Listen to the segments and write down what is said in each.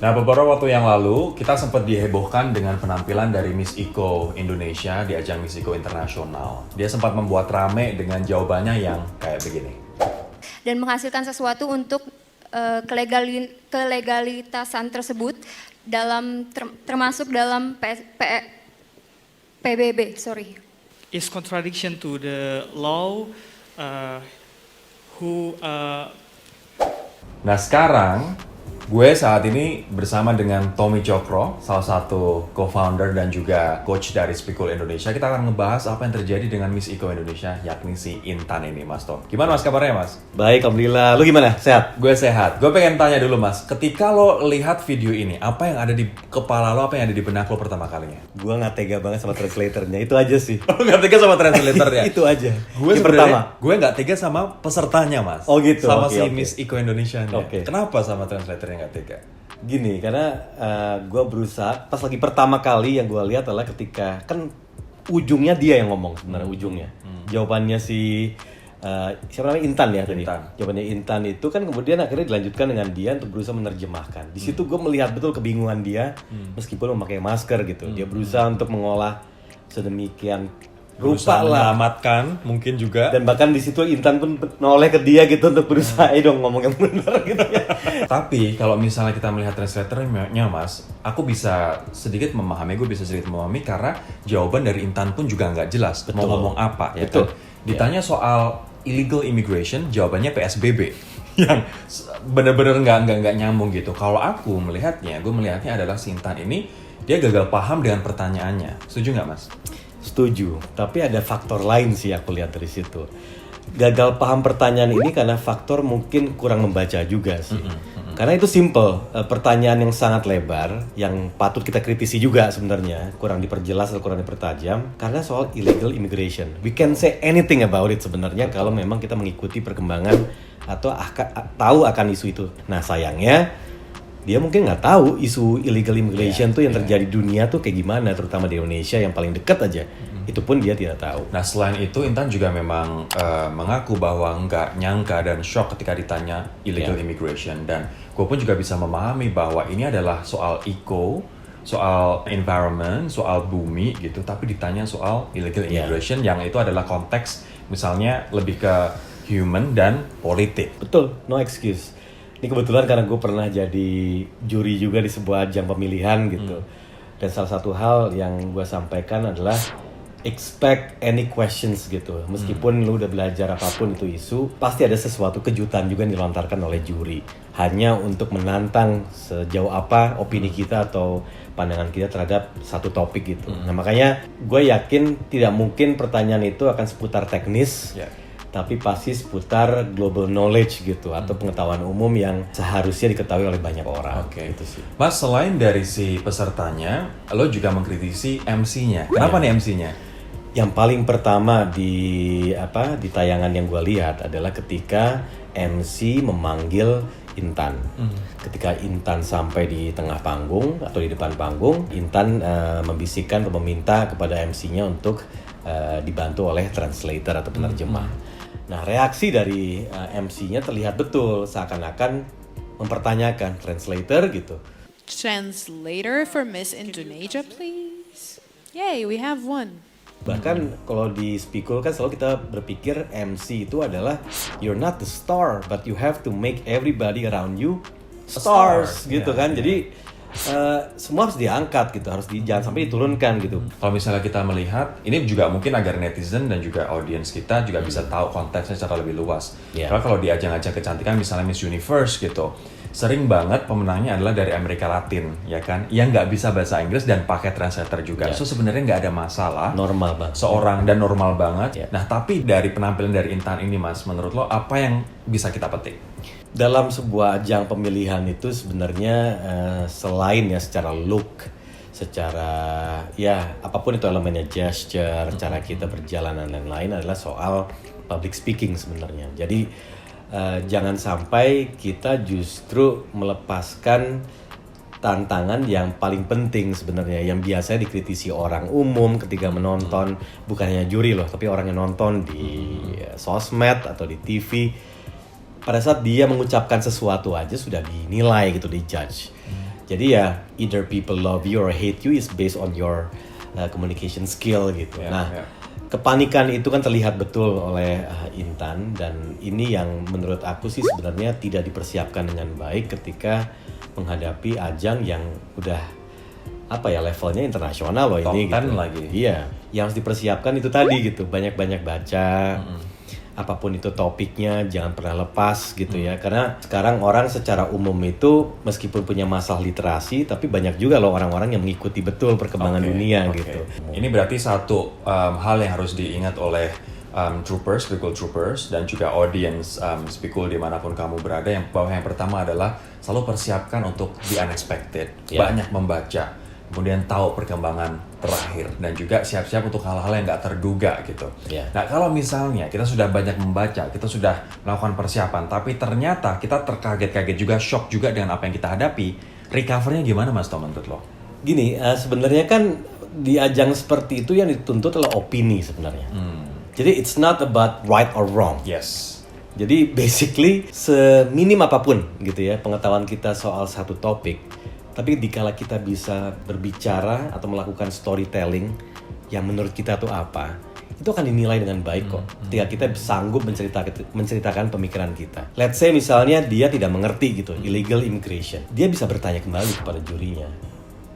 Nah, beberapa waktu yang lalu kita sempat dihebohkan dengan penampilan dari Miss Iko Indonesia di ajang Miss Iko Internasional. Dia sempat membuat rame dengan jawabannya yang kayak begini. Dan menghasilkan sesuatu untuk kelegalitasan tersebut dalam termasuk dalam PBB, Is contradiction to the law Nah, sekarang gue saat ini bersama dengan Tommy Cokro, salah satu co-founder dan juga coach dari Speakul Indonesia. Kita akan ngebahas apa yang terjadi dengan Miss Iko Indonesia, yakni si Intan ini, Mas Tom. Gimana Mas kabarnya, Mas? Baik, alhamdulillah. Lu gimana? Sehat? Gue sehat. Gue pengen tanya dulu, Mas. Ketika lo lihat video ini, apa yang ada di kepala lo, apa yang ada di benak lo pertama kalinya? Gua nggak tega banget sama translatornya, itu aja sih. Lo nggak tega sama translatornya? Itu aja. Gue Yang pertama. gue nggak tega sama pesertanya, Mas. Oh gitu, Sama oke, si oke. Miss Iko Indonesia. Oke. Kenapa sama translatornya nggak tega? Gini, karena gue berusaha, pas lagi pertama kali yang gue lihat adalah ketika, kan ujungnya dia yang ngomong sebenarnya, ujungnya. Jawabannya si, siapa namanya, Intan ya tadi? Intan. Jawabannya Intan itu kan kemudian akhirnya dilanjutkan dengan dia untuk berusaha menerjemahkan. Di situ gue melihat betul kebingungan dia, meskipun memakai masker gitu. Dia berusaha untuk mengolah sedemikian rupa lah. Menyelamatkan mungkin juga. Dan bahkan di situ Intan pun noleh ke dia gitu untuk berusaha, dong ngomong yang benar gitu ya. Tapi kalau misalnya kita melihat translatornya, Mas, aku bisa sedikit memahami, gue bisa sedikit memahami karena jawaban dari Intan pun juga nggak jelas. Betul. Mau ngomong apa, ya Betul. kan? Ditanya soal illegal immigration, jawabannya PSBB. Yang bener-bener nggak nyambung gitu. Kalau aku melihatnya, gue melihatnya adalah si Intan ini, dia gagal paham dengan pertanyaannya. Setuju nggak, Mas? Setuju, tapi ada faktor lain sih aku lihat dari situ. Gagal paham pertanyaan ini karena faktor mungkin kurang membaca juga sih. Karena itu simple, pertanyaan yang sangat lebar, yang patut kita kritisi juga sebenarnya, kurang diperjelas atau kurang dipertajam, karena soal illegal immigration. We can say anything about it sebenarnya kalau memang kita mengikuti perkembangan atau tahu akan isu itu. Nah sayangnya, dia mungkin nggak tahu isu illegal immigration tuh yang terjadi di dunia tuh kayak gimana, terutama di Indonesia yang paling dekat aja. Itu pun dia tidak tahu. Nah, selain itu Intan juga memang mengaku bahwa nggak nyangka dan shock ketika ditanya illegal immigration. Dan gue pun juga bisa memahami bahwa ini adalah soal eco, soal environment, soal bumi gitu. Tapi ditanya soal illegal immigration yang itu adalah konteks misalnya lebih ke human dan politik. Betul, no excuse. Ini kebetulan karena gue pernah jadi juri juga di sebuah ajang pemilihan gitu. Dan salah satu hal yang gue sampaikan adalah expect any questions gitu. Meskipun lu udah belajar apapun itu isu, pasti ada sesuatu kejutan juga yang dilontarkan oleh juri. Hanya untuk menantang sejauh apa opini kita atau pandangan kita terhadap satu topik gitu. Nah makanya gue yakin tidak mungkin pertanyaan itu akan seputar teknis. Tapi pasti seputar global knowledge gitu atau pengetahuan umum yang seharusnya diketahui oleh banyak orang. Oke. Gitu sih. Mas, selain dari si pesertanya, lo juga mengkritisi MC-nya. Kenapa nih MC-nya? Yang paling pertama di tayangan yang gue lihat adalah ketika MC memanggil Intan. Ketika Intan sampai di tengah panggung atau di depan panggung, Intan membisikkan atau meminta kepada MC-nya untuk dibantu oleh translator atau penerjemah. Nah, reaksi dari MC-nya terlihat betul seakan-akan mempertanyakan translator gitu. Translator for Miss Indonesia, please. Yay, we have one. Bahkan kalau di Speakul kan selalu kita berpikir MC itu adalah you're not the star, but you have to make everybody around you stars gitu kan. Jadi semua harus diangkat gitu, jangan sampai diturunkan gitu. Kalau misalnya kita melihat, ini juga mungkin agar netizen dan juga audiens kita juga bisa tahu konteksnya secara lebih luas. Karena kalau di ajang-ajang kecantikan misalnya Miss Universe gitu, sering banget pemenangnya adalah dari Amerika Latin, ya kan? Yang nggak bisa bahasa Inggris dan pakai translator juga. So sebenarnya nggak ada masalah. Normal banget. Normal banget. Nah tapi dari penampilan dari Intan ini, Mas, menurut lo apa yang bisa kita petik? Dalam sebuah ajang pemilihan itu sebenarnya selain ya secara look, secara ya apapun itu elemennya, gesture, cara kita berjalan dan lain-lain adalah soal public speaking sebenarnya. Jadi jangan sampai kita justru melepaskan tantangan yang paling penting sebenarnya, yang biasa dikritisi orang umum ketika menonton, bukan hanya juri loh, tapi orang yang nonton di sosmed atau di TV. Pada saat dia mengucapkan sesuatu aja sudah dinilai gitu, dijudge. Jadi ya either people love you or hate you is based on your communication skill gitu. Kepanikan itu kan terlihat betul oleh Intan, dan ini yang menurut aku sih sebenarnya tidak dipersiapkan dengan baik ketika menghadapi ajang yang udah levelnya internasional loh ini Top 10 gitu. lagi. Iya, yang harus dipersiapkan itu tadi gitu, banyak-banyak baca. Apapun itu topiknya jangan pernah lepas gitu ya, karena sekarang orang secara umum itu meskipun punya masalah literasi tapi banyak juga loh orang-orang yang mengikuti betul perkembangan dunia gitu. Ini berarti satu hal yang harus diingat oleh troopers, Spikul troopers, dan juga audience Spikul dimanapun kamu berada, yang pertama adalah selalu persiapkan untuk the unexpected, banyak membaca, kemudian tahu perkembangan terakhir, dan juga siap-siap untuk hal-hal yang nggak terduga gitu. Nah, kalau misalnya kita sudah banyak membaca, kita sudah melakukan persiapan, tapi ternyata kita terkaget-kaget juga, shock juga dengan apa yang kita hadapi, recovernya gimana Mas Tom menurut lo? Gini, sebenarnya kan di ajang seperti itu yang dituntut adalah opini sebenarnya. Jadi it's not about right or wrong. Yes. Jadi basically seminim apapun gitu ya pengetahuan kita soal satu topik, tapi dikala kita bisa berbicara atau melakukan storytelling yang menurut kita tuh apa, itu akan dinilai dengan baik kok. Ketika kita sanggup menceritakan pemikiran kita. Let's say misalnya dia tidak mengerti gitu illegal immigration, dia bisa bertanya kembali kepada jurinya.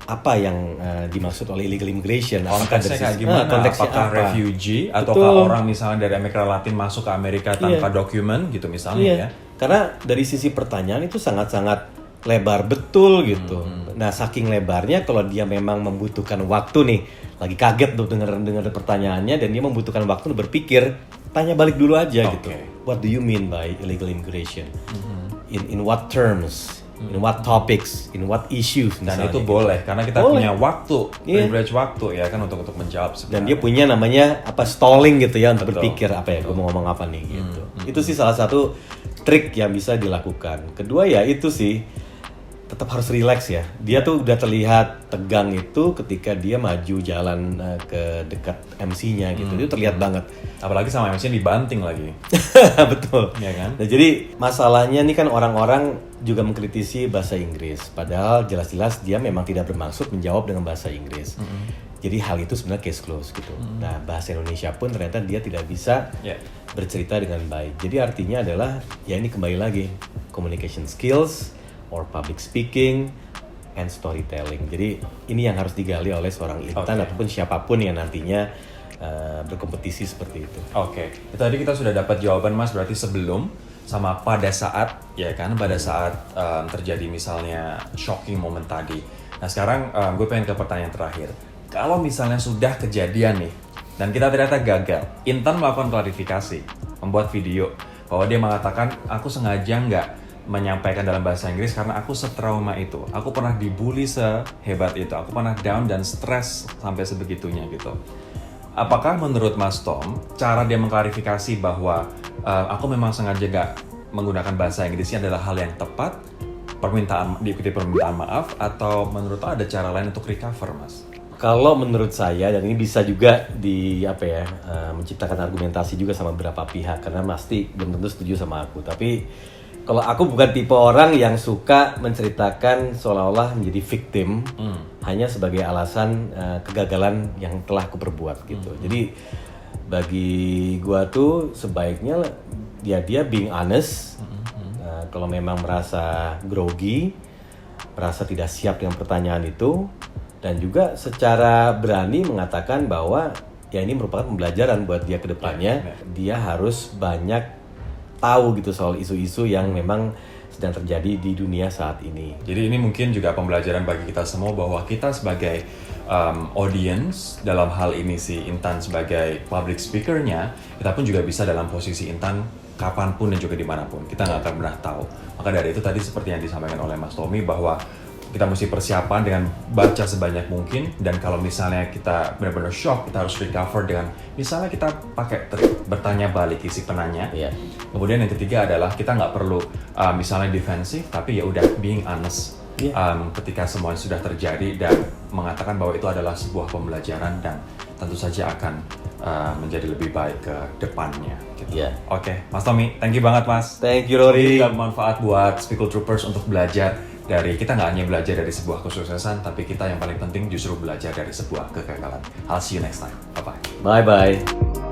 Apa yang dimaksud oleh illegal immigration? Konteksnya kayak gimana? Konteksnya apakah apa? Refugee ataukah orang misalnya dari Amerika Latin masuk ke Amerika tanpa dokumen gitu misalnya ya? Karena dari sisi pertanyaan itu sangat-sangat lebar betul gitu. Nah, saking lebarnya kalau dia memang membutuhkan waktu nih, lagi kaget tuh dengar pertanyaannya dan dia membutuhkan waktu untuk berpikir, tanya balik dulu aja gitu. What do you mean by illegal immigration? In what terms? In what topics? In what issues? Dan misalnya, itu gitu. boleh karena kita punya waktu, privilege waktu ya kan untuk menjawab sebenarnya. Dan dia punya namanya stalling gitu ya untuk berpikir gue mau ngomong apa nih gitu. Itu sih salah satu trik yang bisa dilakukan. Kedua ya itu sih tetap harus relax ya. Dia tuh udah terlihat tegang itu ketika dia maju jalan ke dekat MC-nya gitu. Itu terlihat banget. Apalagi sama MC dibanting lagi. Betul. Ya kan? Nah, jadi masalahnya nih kan orang-orang juga mengkritisi bahasa Inggris. Padahal jelas-jelas dia memang tidak bermaksud menjawab dengan bahasa Inggris. Jadi hal itu sebenarnya case close gitu. Nah, bahasa Indonesia pun ternyata dia tidak bisa bercerita dengan baik. Jadi artinya adalah ya ini kembali lagi communication skills or public speaking and storytelling. Jadi ini yang harus digali oleh seorang Intan ataupun siapapun yang nantinya berkompetisi seperti itu. Itu tadi kita sudah dapat jawaban Mas, berarti sebelum sama pada saat ya kan, pada saat terjadi misalnya shocking moment tadi. Nah sekarang gue pengen ke pertanyaan terakhir. Kalau misalnya sudah kejadian nih dan kita ternyata gagal, Intan melakukan klarifikasi, membuat video bahwa dia mengatakan aku sengaja nggak menyampaikan dalam bahasa Inggris karena aku setrauma itu, aku pernah dibully sehebat itu, aku pernah down dan stres sampai sebegitunya gitu. Apakah menurut Mas Tom cara dia mengklarifikasi bahwa aku memang sengaja gak menggunakan bahasa Inggrisnya adalah hal yang tepat, diikuti permintaan maaf, atau menurut lo ada cara lain untuk recover Mas? Kalau menurut saya, dan ini bisa juga menciptakan argumentasi juga sama beberapa pihak karena pasti belum tentu setuju sama aku, tapi kalau aku bukan tipe orang yang suka menceritakan seolah-olah menjadi victim hanya sebagai alasan kegagalan yang telah aku perbuat gitu. Jadi bagi gua tuh sebaiknya dia being honest. Kalau memang merasa grogi, merasa tidak siap dengan pertanyaan itu, dan juga secara berani mengatakan bahwa ya ini merupakan pembelajaran buat dia ke depannya. Dia harus banyak tahu gitu soal isu-isu yang memang sedang terjadi di dunia saat ini. Jadi ini mungkin juga pembelajaran bagi kita semua bahwa kita sebagai audience dalam hal ini si Intan sebagai public speaker-nya, kita pun juga bisa dalam posisi Intan kapanpun dan juga dimanapun. Kita nggak akan pernah tahu. Maka dari itu tadi seperti yang disampaikan oleh Mas Tommy bahwa kita mesti persiapan dengan baca sebanyak mungkin, dan kalau misalnya kita benar-benar shock, kita harus recover dengan misalnya kita pakai trik bertanya balik isi penanya. Kemudian yang ketiga adalah kita nggak perlu misalnya defensif, tapi ya udah being honest ketika semuanya sudah terjadi dan mengatakan bahwa itu adalah sebuah pembelajaran dan tentu saja akan menjadi lebih baik ke depannya. Gitu. Mas Tommy, thank you banget Mas. Thank you Rory. Semoga bermanfaat buat Spikul Troopers untuk belajar kita nggak hanya belajar dari sebuah kesuksesan, tapi kita yang paling penting justru belajar dari sebuah kegagalan. I'll see you next time. Bye-bye. Bye-bye.